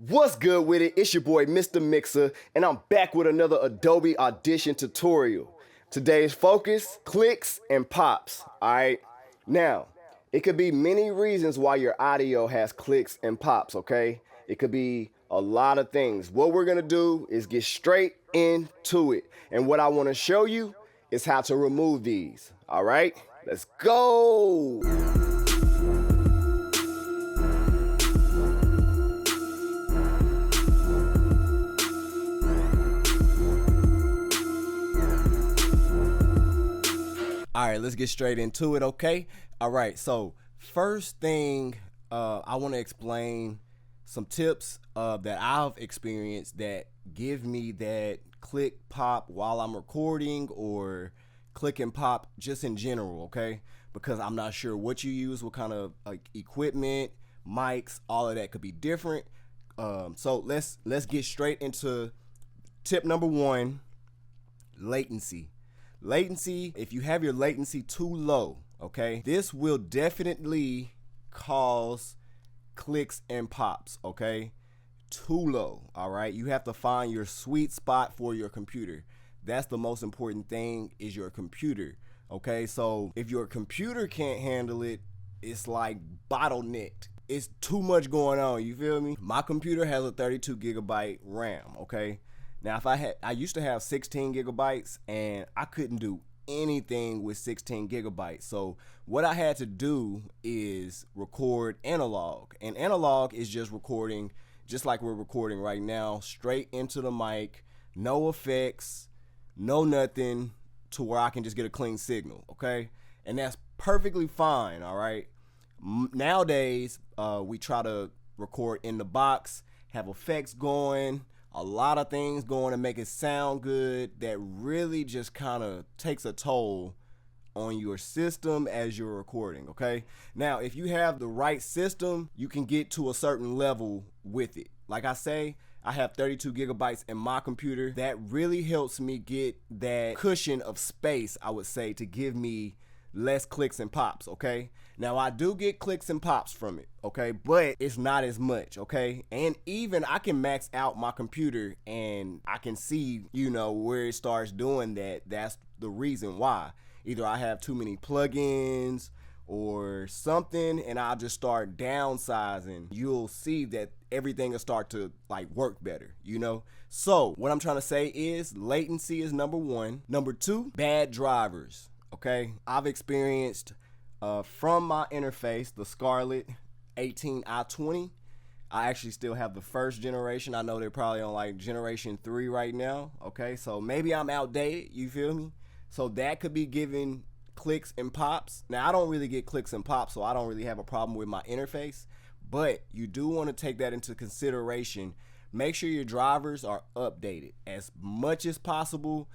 What's good with it? It's your boy Mr. Mixer, and I'm back with another Adobe Audition tutorial. Today's focus, clicks and pops, alright? Now, it could be many reasons why your audio has clicks and pops, okay? It could be a lot of things. What we're gonna do is get straight into it. And what I wanna show you is how to remove these, alright? Let's go! All right, let's get straight into it, okay? All right, so first thing, I want to explain some tips that I've experienced that give me that click pop while I'm recording, or click and pop just in general, okay? Because I'm not sure what you use, what kind of equipment, mics, all of that could be different. So let's get straight into tip number one: latency. Latency, if you have your latency too low, okay, this will definitely cause clicks and pops, okay? Too low, all right? You have to find your sweet spot for your computer. That's the most important thing, is your computer, okay? So if your computer can't handle it, it's like bottlenecked. It's too much going on, you feel me? My computer has a 32 gigabyte RAM, okay? Now, I used to have 16 gigabytes, and I couldn't do anything with 16 gigabytes. So what I had to do is record analog, and analog is just recording, just like we're recording right now, straight into the mic, no effects, no nothing, to where I can just get a clean signal, okay? And that's perfectly fine, all right? Nowadays, we try to record in the box, have effects going, a lot of things going to make it sound good, that really just kind of takes a toll on your system as you're recording, okay? Now, if you have the right system, you can get to a certain level with it. Like I say, I have 32 gigabytes in my computer. That really helps me get that cushion of space, I would say, to give me less clicks and pops, okay? Now, I do get clicks and pops from it, okay? But it's not as much, okay? And even I can max out my computer and I can see, you know, where it starts doing that. That's the reason why. Either I have too many plugins or something, and I'll just start downsizing. You'll see that everything will start to like work better, you know? So what I'm trying to say is latency is number one. Number two, bad drivers. Okay, I've experienced from my interface, the Scarlett 18i20. I actually still have the first generation. I know they're probably on like generation 3 right now. Okay, so maybe I'm outdated, you feel me? So that could be giving clicks and pops. Now, I don't really get clicks and pops, so I don't really have a problem with my interface, but you do want to take that into consideration. Make sure your drivers are updated as much as possible.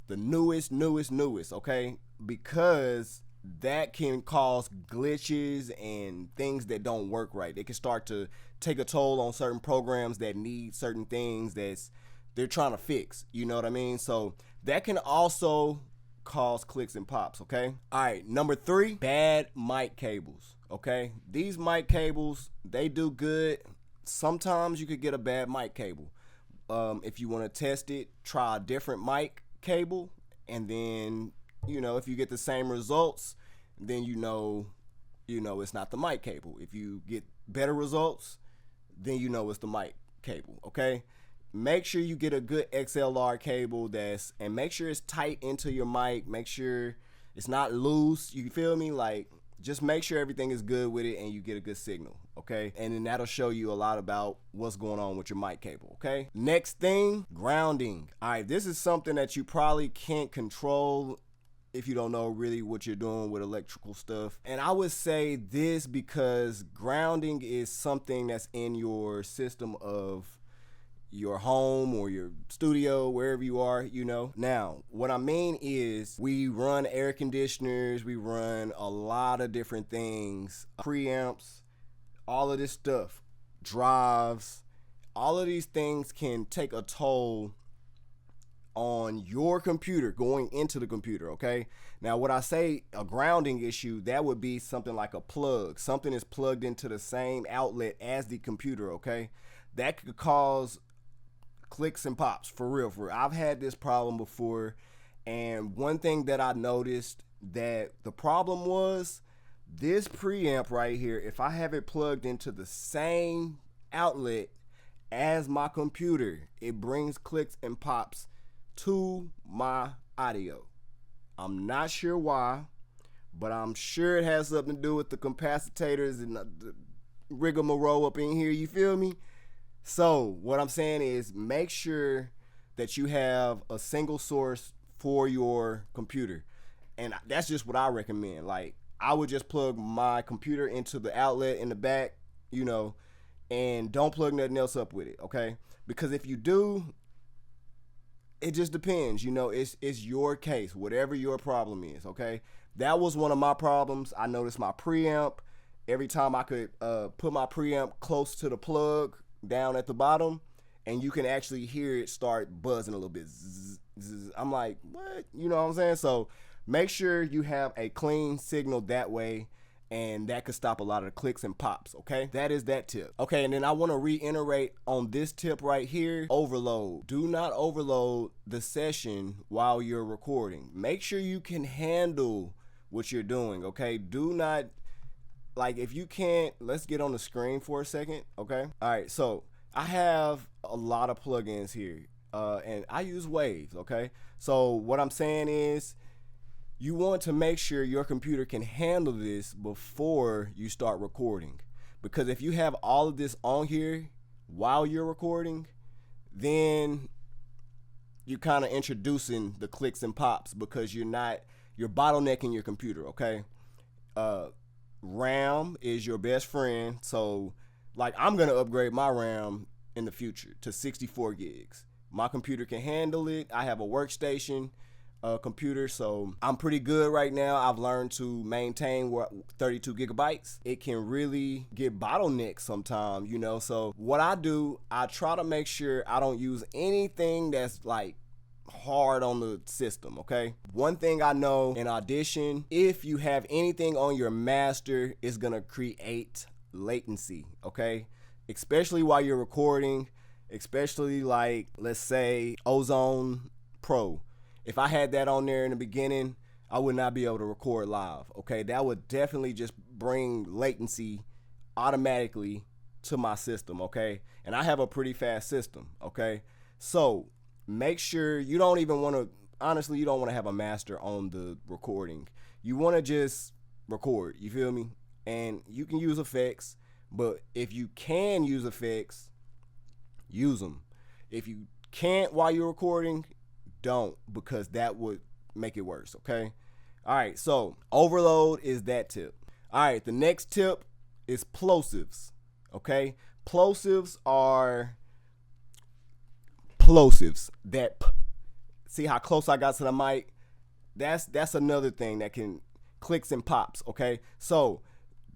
The newest, okay? Because that can cause glitches and things that don't work right. It can start to take a toll on certain programs that need certain things they're trying to fix, you know what I mean? So that can also cause clicks and pops, okay? All right, number three, bad mic cables, okay? These mic cables, they do good. Sometimes you could get a bad mic cable. If you want to test it, try a different mic cable, and then, you know, if you get the same results, then you know it's not the mic cable. If you get better results, then you know it's the mic cable, okay? Make sure you get a good XLR cable and make sure it's tight into your mic. Make sure it's not loose, you feel me? Like, just make sure everything is good with it and you get a good signal, okay? And then that'll show you a lot about what's going on with your mic cable, okay? Next thing, grounding. All right, this is something that you probably can't control if you don't know really what you're doing with electrical stuff. And I would say this because grounding is something that's in your system of your home or your studio, wherever you are, you know. Now, what I mean is we run air conditioners, we run a lot of different things, preamps, all of this stuff, drives, all of these things can take a toll on your computer going into the computer, okay? Now, what I say a grounding issue, that would be something like a plug. Something is plugged into the same outlet as the computer, okay? that could cause clicks and pops, for real, for real. I've had this problem before, and one thing that I noticed that the problem was this preamp right here, if I have it plugged into the same outlet as my computer, it brings clicks and pops to my audio. I'm not sure why, but I'm sure it has something to do with the capacitors and the rigmarole up in here, you feel me? So what I'm saying is make sure that you have a single source for your computer. And that's just what I recommend. Like, I would just plug my computer into the outlet in the back, you know, and don't plug nothing else up with it, okay? Because if you do, it just depends, you know, it's your case, whatever your problem is, okay? That was one of my problems. I noticed my preamp, every time I could put my preamp close to the plug down at the bottom, and you can actually hear it start buzzing a little bit. Zzz, zzz. I'm like, what? You know what I'm saying? So make sure you have a clean signal that way, and that could stop a lot of the clicks and pops, okay? That is that tip. Okay, and then I want to reiterate on this tip right here, overload. Do not overload the session while you're recording. Make sure you can handle what you're doing, okay? Do not, like, if you can't, let's get on the screen for a second, okay? All right, so I have a lot of plugins here, and I use Waves, okay? So what I'm saying is, you want to make sure your computer can handle this before you start recording. Because if you have all of this on here while you're recording, then you're kind of introducing the clicks and pops because you're bottlenecking your computer, okay? RAM is your best friend. So, like, I'm going to upgrade my RAM in the future to 64 gigs. My computer can handle it. I have a workstation computer, so I'm pretty good right now. I've learned to maintain 32 gigabytes. It can really get bottlenecked sometimes, you know. So what I do, I try to make sure I don't use anything that's like hard on the system, okay? One thing I know in Audition, if you have anything on your master, it's gonna create latency, okay? Especially while you're recording, especially like, let's say, Ozone Pro. If I had that on there in the beginning, I would not be able to record live, okay? That would definitely just bring latency automatically to my system, okay? And I have a pretty fast system, okay? So make sure you don't even want to, honestly, you don't want to have a master on the recording. You want to just record, you feel me? And you can use effects, but if you can use effects, use them. If you can't while you're recording, don't, because that would make it worse, okay? All right, so overload is that tip. All right, the next tip is plosives, okay? Plosives are plosives. See how close I got to the mic? That's another thing that can clicks and pops, okay? So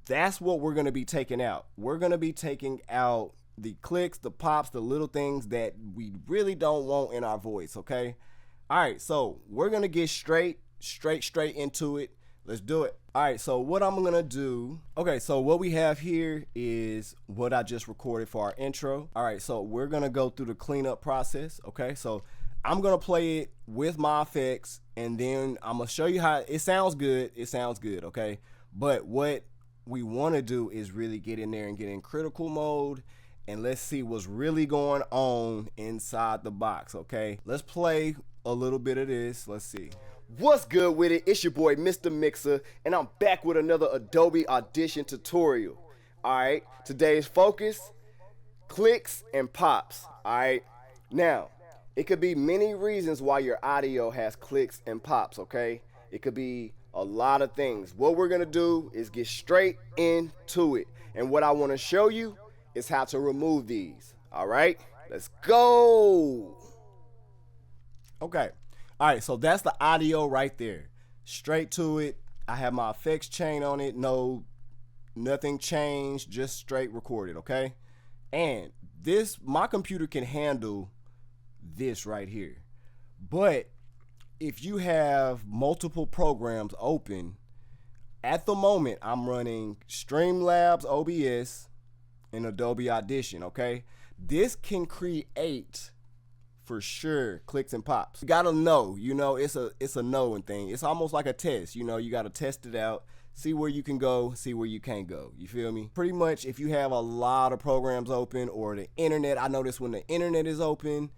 that's what we're gonna be taking out. We're gonna be taking out the clicks, the pops, the little things that we really don't want in our voice, okay? All right, so we're gonna get straight into it. Let's do it. All right, so what I'm gonna do, okay, so what we have here is what I just recorded for our intro. All right, so we're gonna go through the cleanup process, okay? So I'm gonna play it with my effects, and then I'm gonna show you how it sounds good. It sounds good, okay? But what we wanna do is really get in there and get in critical mode, and let's see what's really going on inside the box, okay? Let's play a little bit of this. Let's see. What's good with it? It's your boy Mr. Mixer, and I'm back with another Adobe Audition tutorial. Alright, today's focus, clicks and pops. Alright, now it could be many reasons why your audio has clicks and pops, okay? It could be a lot of things. What we're gonna do is get straight into it, and what I want to show you is how to remove these. Alright, let's go. Okay, all right, so that's the audio right there. Straight to it. I have my effects chain on it. No, nothing changed, just straight recorded, okay? And this, my computer can handle this right here. But if you have multiple programs open, at the moment, I'm running Streamlabs OBS and Adobe Audition, okay? this can create for sure clicks and pops. You gotta know, you know, it's a knowing thing. It's almost like a test, you know, you gotta test it out, see where you can go, see where you can't go. You feel me? Pretty much if you have a lot of programs open or the internet, I notice when the internet is open,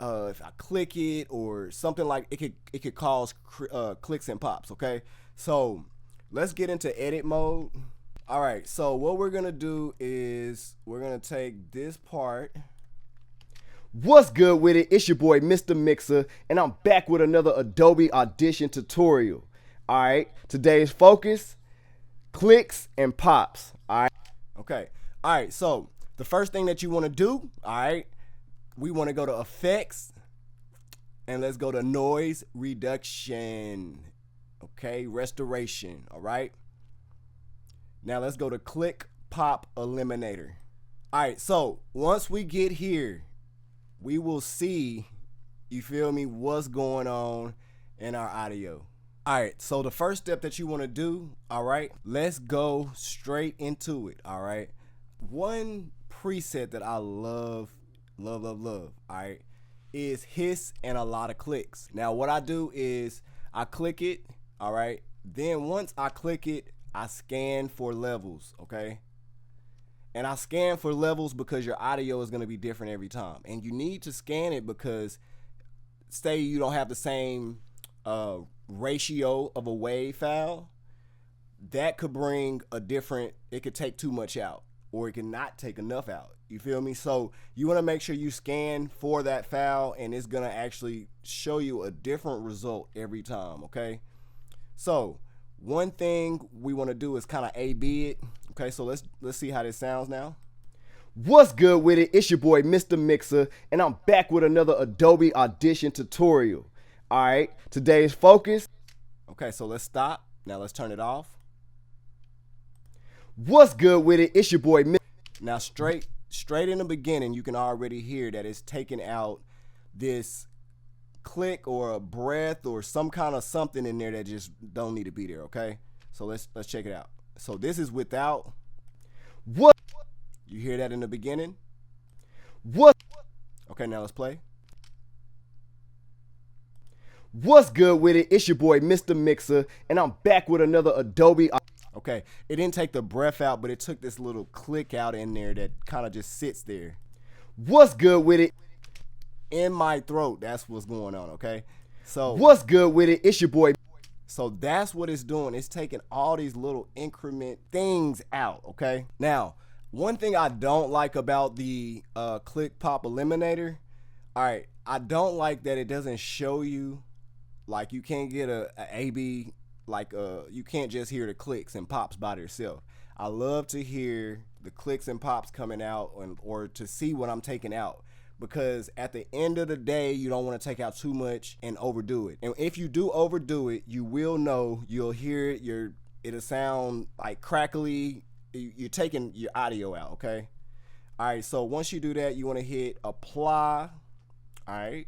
if I click it or something like it could cause clicks and pops. Okay, so let's get into edit mode. All right, so what we're gonna do is we're gonna take this part. What's good with it? It's your boy Mr. Mixer, and I'm back with another Adobe Audition tutorial. All right, today's focus, clicks and pops. All right, okay, all right, so the first thing that you want to do, all right, we want to go to effects and let's go to noise reduction. Okay, restoration. All right, now let's go to click pop eliminator. All right, so once we get here, we will see, you feel me, what's going on in our audio. All right, so the first step that you want to do, all right, let's go straight into it. All right, one preset that I love, all right, is hiss and a lot of clicks. Now what I do is I click it, all right, then once I click it, I scan for levels. Okay, and I scan for levels because your audio is going to be different every time, and you need to scan it because say you don't have the same ratio of a wave file, that could bring a different, it could take too much out or it can not take enough out. You feel me? So you want to make sure you scan for that file, and it's going to actually show you a different result every time. Okay, so one thing we want to do is kind of A/B it. Okay, so let's see how this sounds now. What's good with it? It's your boy Mr. Mixer, and I'm back with another Adobe Audition tutorial. All right, today's focus. Okay, so let's stop. Now let's turn it off. What's good with it? It's your boy Mixer. Now straight in the beginning, you can already hear that it's taking out this click or a breath or some kind of something in there that just don't need to be there. Okay, so let's check it out. So this is without. What? You hear that in the beginning? What? Okay, now let's play. What's good with it? It's your boy Mr. Mixer, and I'm back with another Adobe. Okay, it didn't take the breath out, but it took this little click out in there that kind of just sits there. What's good with it? In my throat, that's what's going on. Okay, so what's good with it? It's your boy. So that's what it's doing. It's taking all these little increment things out. Okay, now one thing I don't like about the click pop eliminator, all right, I don't like that it doesn't show you, like you can't get a A/B, like you can't just hear the clicks and pops by themselves. I love to hear the clicks and pops coming out, or to see what I'm taking out, because at the end of the day, you don't want to take out too much and overdo it. And if you do overdo it, you will know, you'll hear it, it'll sound like crackly. You're taking your audio out. Okay, all right, so once you do that, you want to hit apply. All right,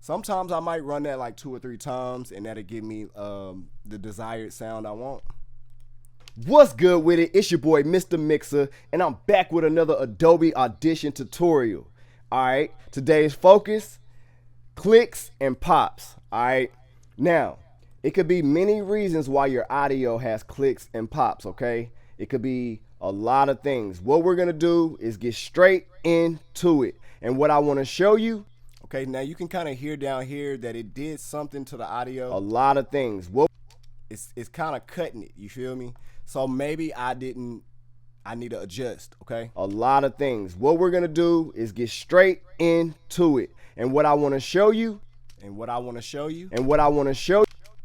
sometimes I might run that like 2 or 3 times, and that'll give me the desired sound I want. What's good with it? It's your boy Mr. Mixer, and I'm back with another Adobe Audition tutorial. All right, today's focus, clicks and pops. All right, now it could be many reasons why your audio has clicks and pops. Okay, it could be a lot of things. What we're gonna do is get straight into it, and what I want to show you. Okay, now you can kind of hear down here that it did something to the audio. A lot of things. It's kind of cutting it. You feel me? So maybe I need to adjust. Okay, a lot of things. What we're gonna do is get straight into it, and what I want to show you,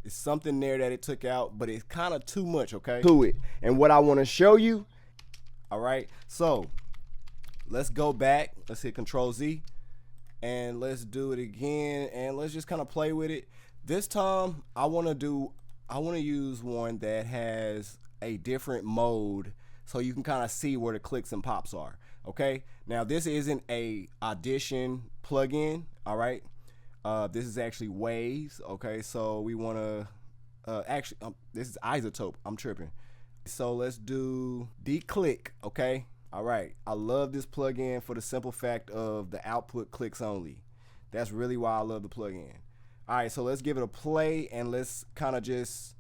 is something there that it took out, but it's kind of too much. Okay, to it, and what I want to show you. All right, so let's go back. Let's hit Control Z, and let's do it again, and let's just kind of play with it. This time I want to use one that has a different mode, so you can kind of see where the clicks and pops are. Okay, now this isn't a Audition plugin. All right, this is actually waves. Okay, so we want to this is iZotope. I'm tripping. So let's do declick. Okay, All right, I love this plugin for the simple fact of the output clicks only. That's really why I love the plugin. All right, so let's give it a play and let's kind of just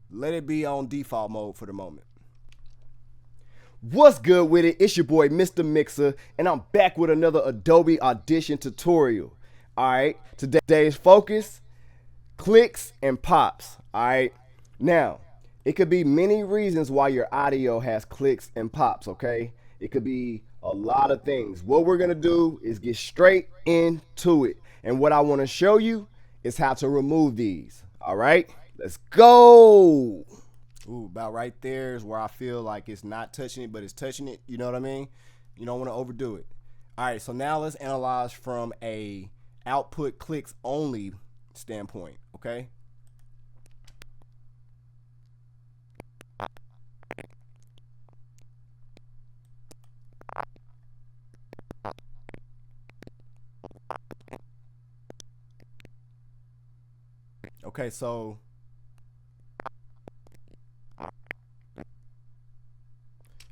let it be on default mode for the moment. What's good with it? It's your boy Mr. Mixer, and I'm back with another Adobe Audition tutorial. All right, today's focus, clicks and pops. All right, now it could be many reasons why your audio has clicks and pops. Okay, it could be a lot of things. What we're gonna do is get straight into it, and what I want to show you is how to remove these. All right, let's go. Ooh, about right there is where I feel like it's not touching it, but it's touching it. You know what I mean? You don't want to overdo it. All right, so now let's analyze from a output clicks only standpoint, okay? Okay, so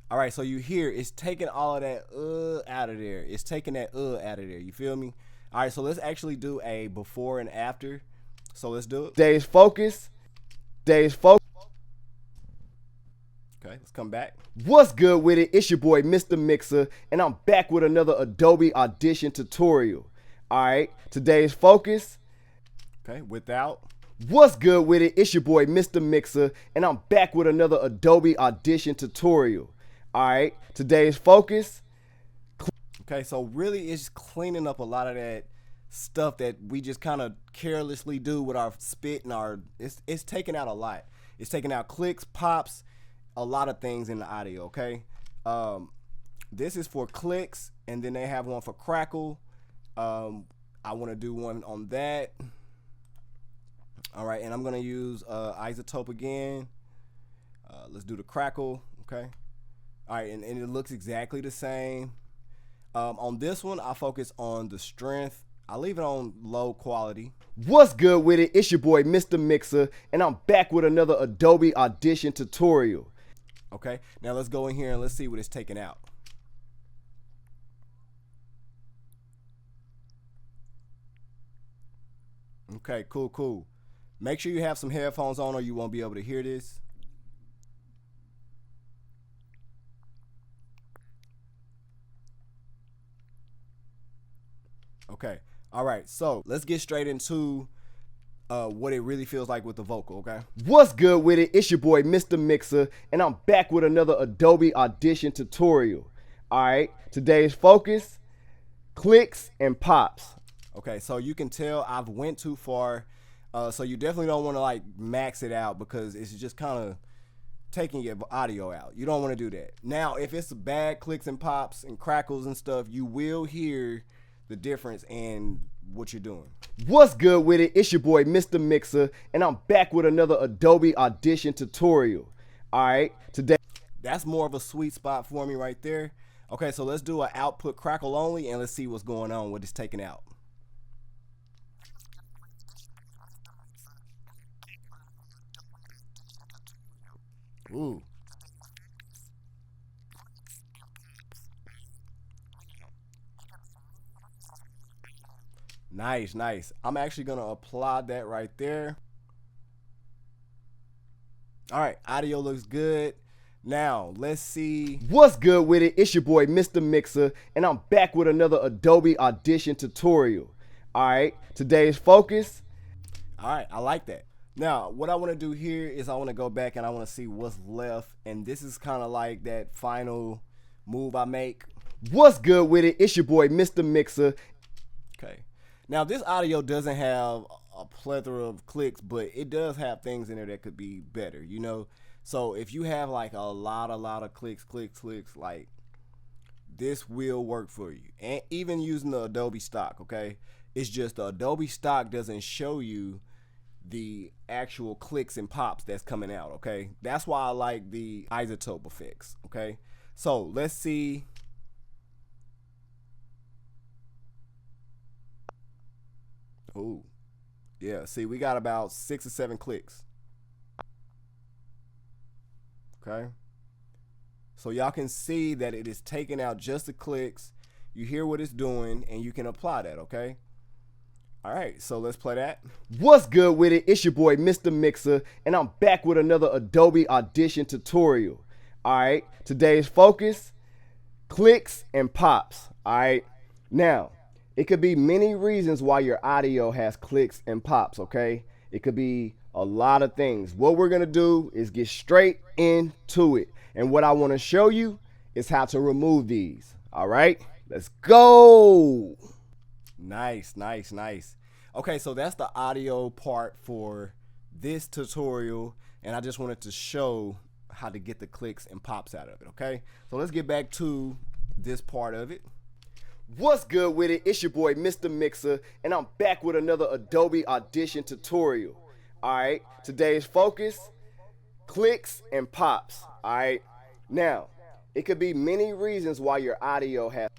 all right, so you hear it's taking all of that out of there. It's taking that out of there. You feel me? All right, so let's actually do a before and after. So let's do it. Days focus. Days focus. Okay, let's come back. What's good with it? It's your boy Mr. Mixer, and I'm back with another Adobe Audition tutorial. All right, today's focus. Okay, without. What's good with it? It's your boy Mr. Mixer, and I'm back with another Adobe Audition tutorial. All right, today's focus. Okay, so really it's cleaning up a lot of that stuff that we just kind of carelessly do with our spit and our, it's taking out a lot. It's taking out clicks, pops, a lot of things in the audio, okay? This is for clicks, and then they have one for crackle. I want to do one on that. All right, and I'm gonna use iZotope again. Let's do the crackle, okay? All right, and it looks exactly the same. On this one, I focus on the strength. I leave it on low quality. What's good with it? It's your boy Mr. Mixer, and I'm back with another Adobe Audition tutorial. Okay, now let's go in here and let's see what it's taking out. Okay, cool. Make sure you have some headphones on or you won't be able to hear this. Okay, all right, so let's get straight into what it really feels like with the vocal, okay? What's good with it? It's your boy Mr. Mixer, and I'm back with another Adobe Audition tutorial. All right, today's focus, clicks and pops. Okay, so you can tell I've went too far. So you definitely don't want to like max it out because it's just kind of taking your audio out. You don't want to do that. Now, if it's bad clicks and pops and crackles and stuff, you will hear the difference in what you're doing. What's good with it? It's your boy Mr. Mixer, and I'm back with another Adobe Audition tutorial. All right, today that's more of a sweet spot for me right there. Okay, so let's do an output crackle only and let's see what's going on, what it's taking out. Ooh. Nice. I'm actually gonna applaud that right there. All right, audio looks good. Now let's see. What's good with it? It's your boy Mr. Mixer, and I'm back with another Adobe Audition tutorial. All right, today's focus. All right, I like that. Now, what I want to do here is I want to go back and I want to see what's left. And this is kind of like that final move I make. What's good with it? It's your boy, Mr. Mixer. Okay. Now, this audio doesn't have a plethora of clicks, but it does have things in there that could be better, you know? So if you have like a lot of clicks, like this will work for you. And even using the Adobe stock, okay? It's just the Adobe stock doesn't show you the actual clicks and pops that's coming out, okay? That's why I like the iZotope effects, okay? So let's see. Ooh, yeah, see, we got about 6 or 7 clicks, okay? So y'all can see that it is taking out just the clicks. You hear what it's doing and you can apply that, okay? All right, so let's play that. What's good with it? It's your boy, Mr. Mixer, and I'm back with another Adobe Audition tutorial. All right, today's focus, clicks and pops. All right, now, it could be many reasons why your audio has clicks and pops, okay? It could be a lot of things. What we're gonna do is get straight into it. And what I wanna show you is how to remove these. All right, let's go. Nice. Okay, so that's the audio part for this tutorial, and I just wanted to show how to get the clicks and pops out of it, okay? So let's get back to this part of it. What's good with it? It's your boy, Mr. Mixer, and I'm back with another Adobe Audition tutorial. All right, today's focus, clicks and pops. All right, now, it could be many reasons why your audio has.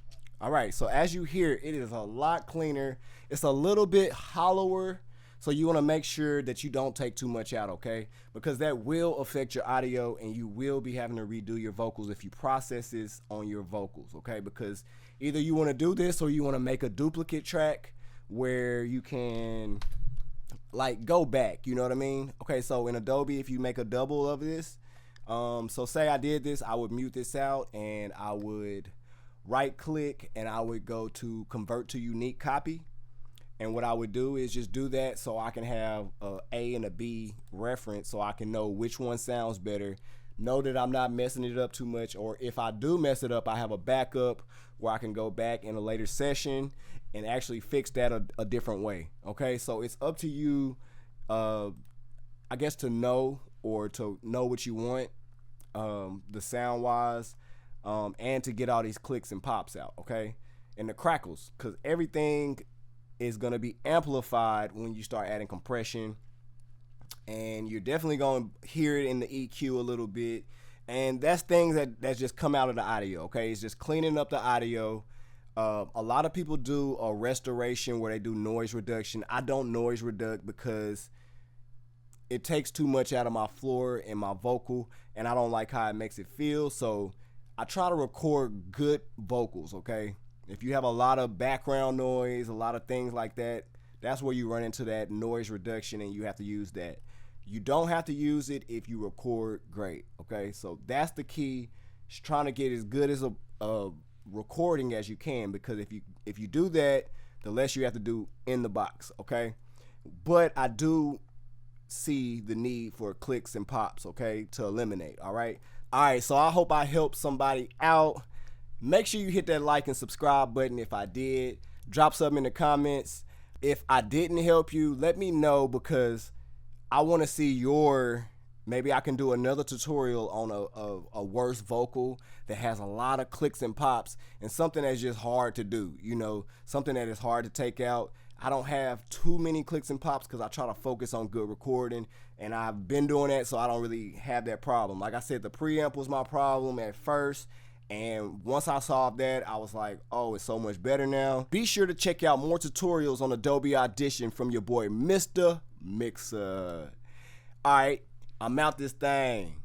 All right, so as you hear, it is a lot cleaner. It's a little bit hollower, so you want to make sure that you don't take too much out, okay? Because that will affect your audio, and you will be having to redo your vocals if you process this on your vocals, okay? Because either you want to do this or you want to make a duplicate track where you can like go back, you know what I mean? Okay, so in Adobe, if you make a double of this, so say I did this, I would mute this out and I would right click and I would go to convert to unique copy, and what I would do is just do that so I can have a A and a B reference so I can know which one sounds better, know that I'm not messing it up too much, or if I do mess it up, I have a backup where I can go back in a later session and actually fix that a different way. Okay, so it's up to you, I guess, to know what you want, the sound wise, and to get all these clicks and pops out, okay? And the crackles, because everything is going to be amplified when you start adding compression, and you're definitely going to hear it in the EQ a little bit, and that's things that just come out of the audio, okay? It's just cleaning up the audio. A lot of people do a restoration where they do noise reduction. I don't noise reduct because it takes too much out of my floor and my vocal, and I don't like how it makes it feel. So I try to record good vocals, okay? If you have a lot of background noise, a lot of things like that, that's where you run into that noise reduction, and you have to use that. You don't have to use it if you record great, okay? So that's the key, is trying to get as good as a recording as you can, because if you do that, the less you have to do in the box, okay? But I do see the need for clicks and pops, okay, to eliminate. All right, so I hope I helped somebody out. Make sure you hit that like and subscribe button if I did. Drop something in the comments. If I didn't help you, let me know, because I want to see maybe I can do another tutorial on a worse vocal that has a lot of clicks and pops, and something that's just hard to do, you know, something that is hard to take out. I don't have too many clicks and pops because I try to focus on good recording, and I've been doing that, so I don't really have that problem. Like I said, the preamp was my problem at first, and once I solved that, I was like, oh, it's so much better now. Be sure to check out more tutorials on Adobe Audition from your boy, Mr. Mixer. All right, I'm out this thing.